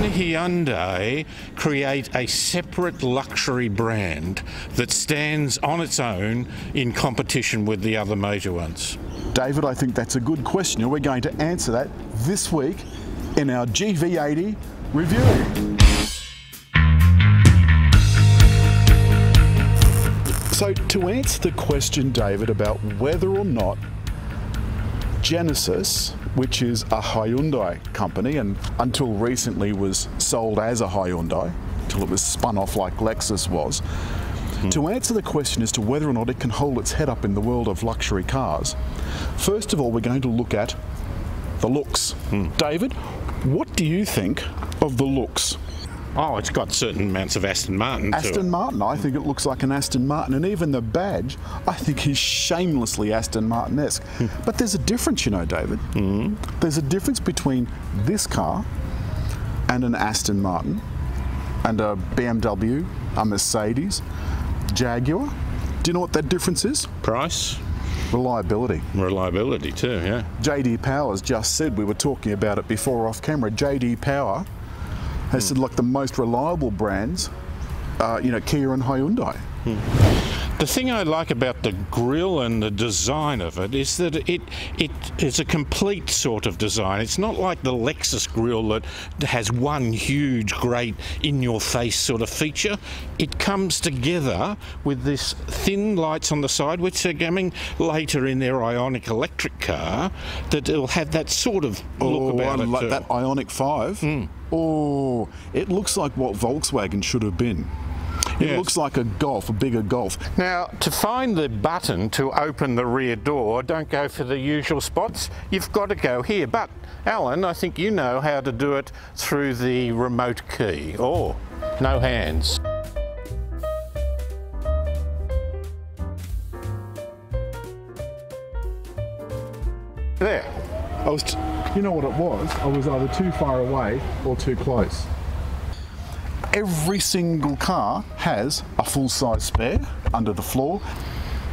Hyundai create a separate luxury brand that stands on its own in competition with the other major ones? David, I think that's a good question, and we're going to answer that this week in our GV80 review. So to answer the question, David, about whether or not Genesis, which is a Hyundai company and until recently was sold as a Hyundai, until it was spun off like Lexus was, to answer the question as to whether or not it can hold its head up in the world of luxury cars, first of all, we're going to look at the looks. David, what do you think of the looks? Oh, it's got certain amounts of Aston Martin to it. Aston Martin, I think it looks like an Aston Martin, and even the badge, I think is shamelessly Aston Martin-esque. But there's a difference, you know, David. There's a difference between this car and an Aston Martin and a BMW, a Mercedes, Jaguar. Do you know what that difference is? Price? Reliability. Reliability too, yeah. JD Power's just said, we were talking about it before off camera, JD Power has said like the most reliable brands, you know, Kia and Hyundai. The thing I like about the grille and the design of it is that it is a complete sort of design. It's not like the Lexus grille that has one huge, great, in-your-face sort of feature. It comes together with this thin lights on the side, which are coming later in their Ioniq electric car, that it'll have that sort of look about it. Like that Ioniq 5. Oh, it looks like what Volkswagen should have been. It looks like a Golf, a bigger Golf. Now, to find the button to open the rear door, don't go for the usual spots. You've got to go here. But, Alan, I think you know how to do it through the remote key. Oh, no hands. There. You know what it was? I was either too far away or too close. Every single car has a full-size spare under the floor.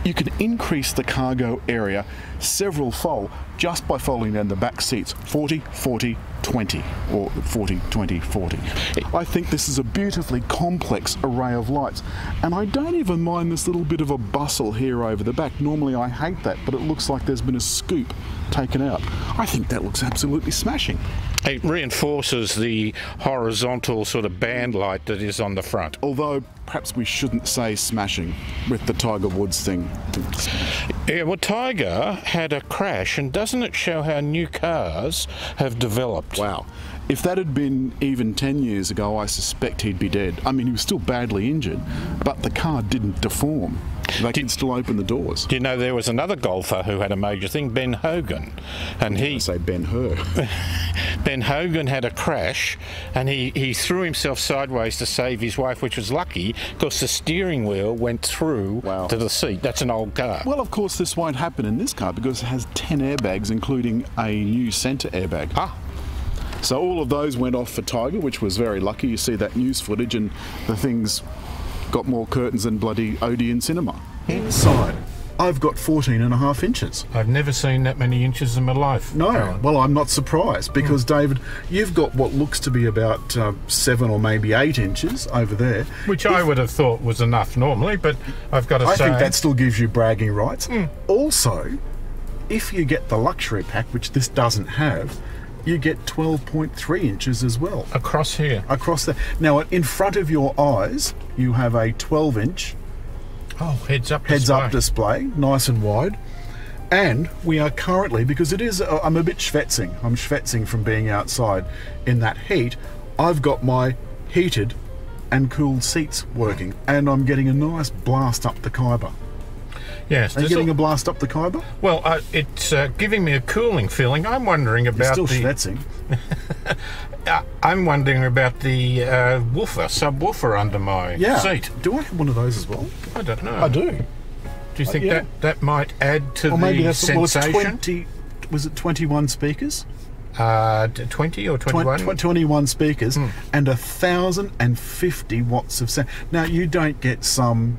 You can increase the cargo area several-fold just by folding down the back seats 40, 40, 20, or 40, 20, 40. I think this is a beautifully complex array of lights, and I don't even mind this little bit of a bustle here over the back. Normally I hate that, but it looks like there's been a scoop taken out. I think that looks absolutely smashing. It reinforces the horizontal sort of band light that is on the front. Although perhaps we shouldn't say smashing with the Tiger Woods thing. Yeah, well, Tiger had a crash, and doesn't it show how new cars have developed? Wow. If that had been even 10 years ago, I suspect he'd be dead. I mean, he was still badly injured, but the car didn't deform. They can still open the doors. Do you know there was another golfer who had a major thing, Ben Hogan, and he say Ben Hur. Ben Hogan had a crash, and he threw himself sideways to save his wife, which was lucky because the steering wheel went through to the seat. That's an old car. Well, of course, this won't happen in this car because it has 10 airbags, including a new centre airbag. So all of those went off for Tiger, which was very lucky. You see that news footage, and the thing's got more curtains than bloody Odeon Cinema. Inside, I've got 14.5 inches. I've never seen that many inches in my life. No, well, I'm not surprised because, David, you've got what looks to be about 7 or maybe 8 inches over there. Which I would have thought was enough normally, but I've got to say... I think that still gives you bragging rights. Also, if you get the luxury pack, which this doesn't have, you get 12.3 inches as well. Across here? Across there. Now, in front of your eyes, you have a 12-inch heads-up display, nice and wide. And we are currently, because it is, I'm a bit schwetzing. I'm schwetzing from being outside in that heat. I've got my heated and cooled seats working, and I'm getting a nice blast up the Khyber. Yes. Are you getting a blast up the Khyber? Well, it's giving me a cooling feeling. I'm wondering about You're still schwetzing. I'm wondering about the subwoofer under my seat. Do I have one of those as well? I don't know. I do. Do you think that might add to the sensation? Well, it's was it 21 speakers? 20 or 21? 21 speakers and 1,050 watts of sound. Now, you don't get some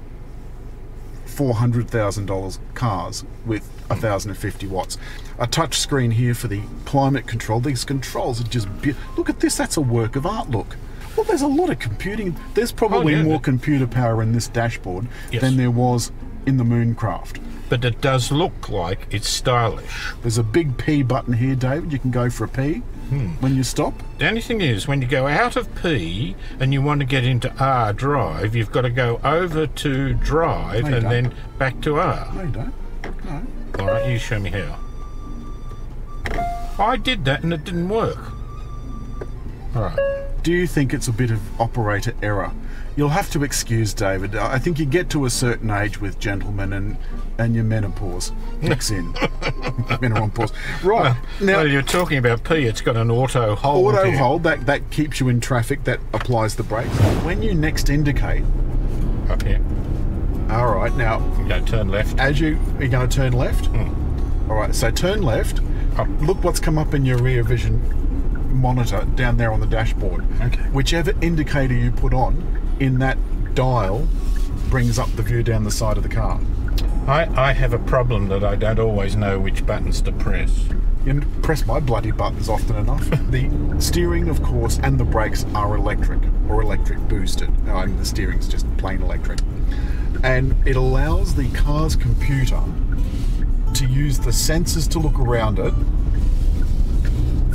$400,000 cars with 1,050 watts. A touch screen here for the climate control. These controls are just look at this, that's a work of art. Look, well, there's a lot of computing. There's probably more computer power in this dashboard than there was in the Mooncraft. But it does look like it's stylish. There's a big P button here, David. You can go for a P when you stop. The only thing is, when you go out of P and you want to get into R drive, you've got to go over to drive and then back to R. No, you don't. No. All right, you show me how. I did that and it didn't work. All right. Do you think it's a bit of operator error? You'll have to excuse David. I think you get to a certain age with gentlemen and your menopause kicks in. Menopause. Right. Now, well, you're talking about P. It's got an auto hold. Auto hold, that keeps you in traffic, that applies the brakes. When you next indicate... Up here. All right, now... I'm going to turn left. You're going to turn left? All right, so turn left. Look what's come up in your rear vision monitor down there on the dashboard. Okay. Whichever indicator you put on in that dial brings up the view down the side of the car. I have a problem that I don't always know which buttons to press. You press my bloody buttons often enough. The steering, of course, and the brakes are electric or electric boosted. The steering's just plain electric. And it allows the car's computer to use the sensors to look around it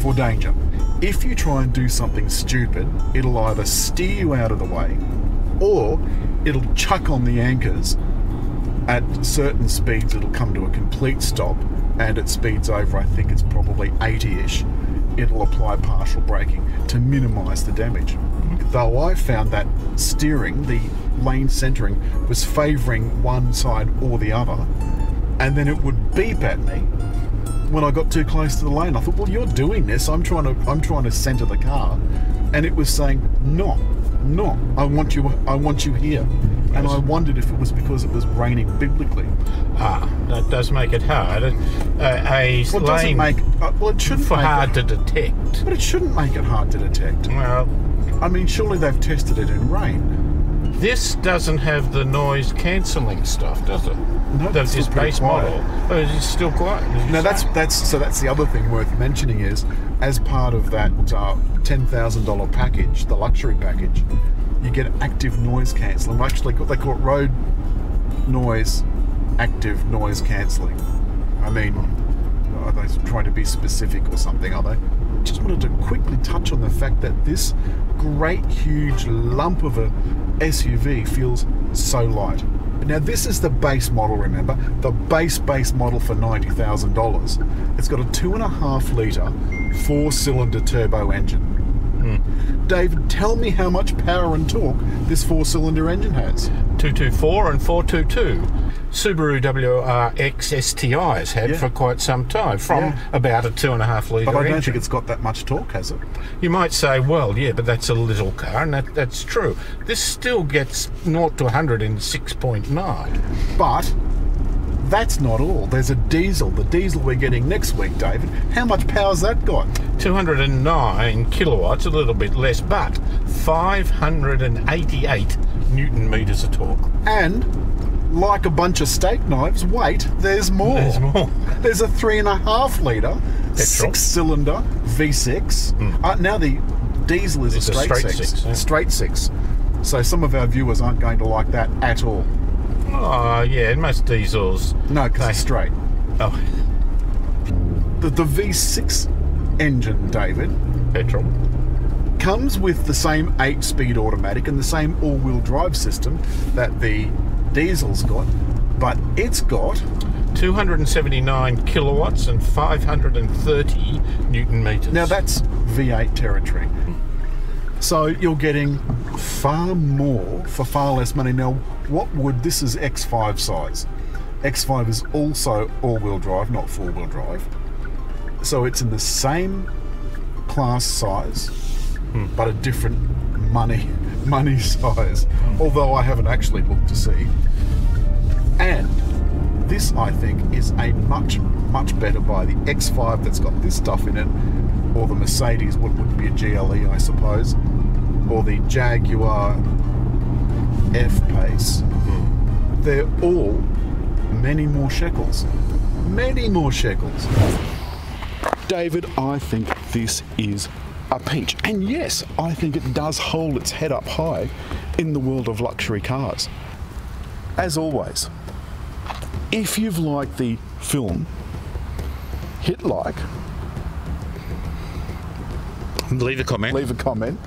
for danger. If you try and do something stupid, it'll either steer you out of the way or it'll chuck on the anchors. At certain speeds, it'll come to a complete stop, and at speeds over, I think it's probably 80-ish, it'll apply partial braking to minimise the damage. Though I found that steering, the lane centering, was favouring one side or the other, and then it would beep at me when I got too close to the lane. I thought, well, you're doing this. I'm trying to centre the car, and it was saying, no, I want you here. And I wondered if it was because it was raining biblically. That does make it hard. It shouldn't make hard to detect. But it shouldn't make it hard to detect. Well, I mean, surely they've tested it in rain. This doesn't have the noise cancelling stuff, does it? No, that's his base model. But it's still quiet. Now that's the other thing worth mentioning is, as part of that $10,000 package, the luxury package, you get active noise cancelling. Actually, they call it road noise, active noise cancelling. I mean, are they trying to be specific or something, are they? Just wanted to quickly touch on the fact that this great huge lump of a SUV feels so light. Now this is the base model, remember? The base model for $90,000. It's got a 2.5 litre 4-cylinder turbo engine. David, tell me how much power and torque this 4-cylinder engine has. 224 and 422. Subaru WRX STIs had for quite some time, from about a 2.5 litre engine. But I don't think it's got that much torque, has it? You might say, well, yeah, but that's a little car, and that's true. This still gets 0 to 100 in 6.9. But that's not all. There's a diesel. The diesel we're getting next week, David. How much power's that got? 209 kilowatts, a little bit less, but 588 newton meters of torque. And like a bunch of steak knives, wait, there's more. There's more. There's a 3.5 litre 6-cylinder V6. Now the diesel is a straight six. Straight six. So some of our viewers aren't going to like that at all. Oh, yeah, most diesels. No, because it's straight. Oh. The V6 engine, David, petrol, comes with the same 8-speed automatic and the same all-wheel drive system that the diesel's got, but it's got 279 kilowatts and 530 newton meters. Now that's V8 territory. So you're getting far more for far less money. Now, this is X5 size. X5 is also all-wheel drive, not four-wheel drive. So it's in the same class size, but a different money size. Although I haven't actually looked to see. And this, I think, is a much better buy. The X5 that's got this stuff in it, or the Mercedes, what would be a GLE, I suppose, or the Jaguar F-Pace, they're all many more shekels. many more shekels. David, I think this is a peach. And yes, I think it does hold its head up high in the world of luxury cars. As always, if you've liked the film, hit like. Leave a comment. Leave a comment.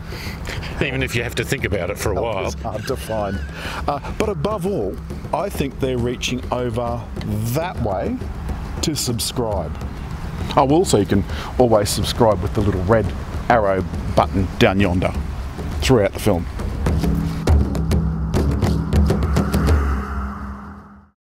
Even if you have to think about it for a while. It's hard to find. But above all, I think they're reaching over that way to subscribe. Oh, also you can always subscribe with the little red arrow button down yonder throughout the film.